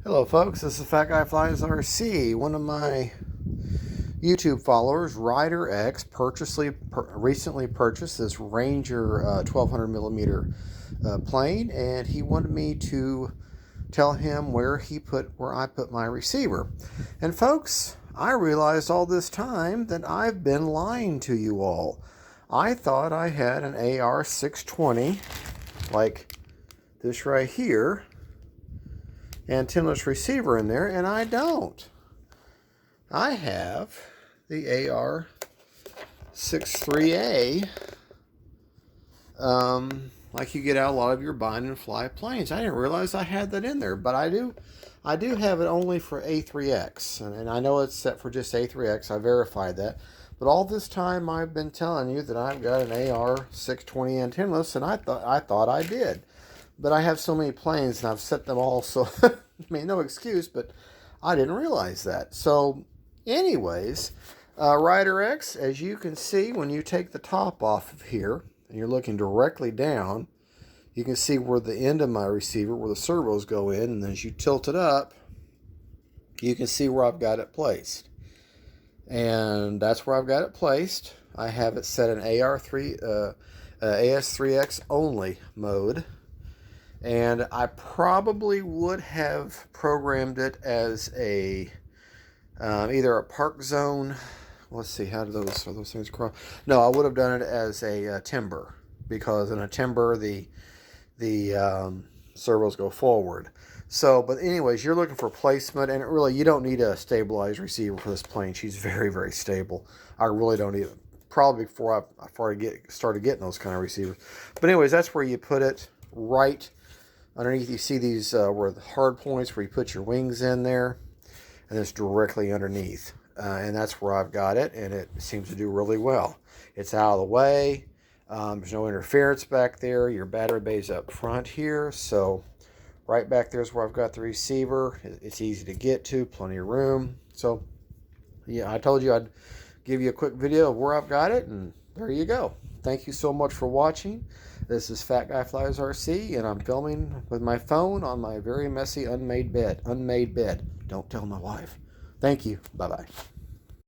Hello folks, this is Fat Guy Flies RC. One of my YouTube followers, Ryder X, recently purchased this Ranger 1200 millimeter plane, and he wanted me to tell him where I put my receiver. And folks, I realized all this time that I've been lying to you all. I thought I had an AR620 like this right here, antenna's receiver in there, and I don't. I have the AR63A, like you get out a lot of your bind and fly planes. I didn't realize I had that in there, but I do have it only for A3X, and I know it's set for just A3X. I verified that. But all this time I've been telling you that I've got an AR620 antennaless, and I thought I did. But I have so many planes and I've set them all, so I mean, no excuse, but I didn't realize that. So anyways, Ryder X, as you can see, when you take the top off of here and you're looking directly down, you can see where the end of my receiver, where the servos go in, and as you tilt it up, you can see where I've got it placed. And that's where I've got it placed. I have it set in AS3X only mode. And I probably would have programmed it as a either a park zone. Let's see, are those things cross? No, I would have done it as a timber, because in a timber the servos go forward. So, but anyways, you're looking for placement, and really you don't need a stabilized receiver for this plane. She's very, very stable. I really don't need it. Probably before I started getting those kind of receivers. But anyways, that's where you put it, right underneath. You see these where the hard points where you put your wings in there, and it's directly underneath. And that's where I've got it, and it seems to do really well. It's out of the way. There's no interference back there. Your battery bay's up front here, so right back there is where I've got the receiver. It's easy to get to, plenty of room. So yeah, I told you I'd give you a quick video of where I've got it, and there you go. Thank you so much for watching. This is Fat Guy Flies RC, and I'm filming with my phone on my very messy unmade bed. Don't tell my wife. Thank you. Bye-bye.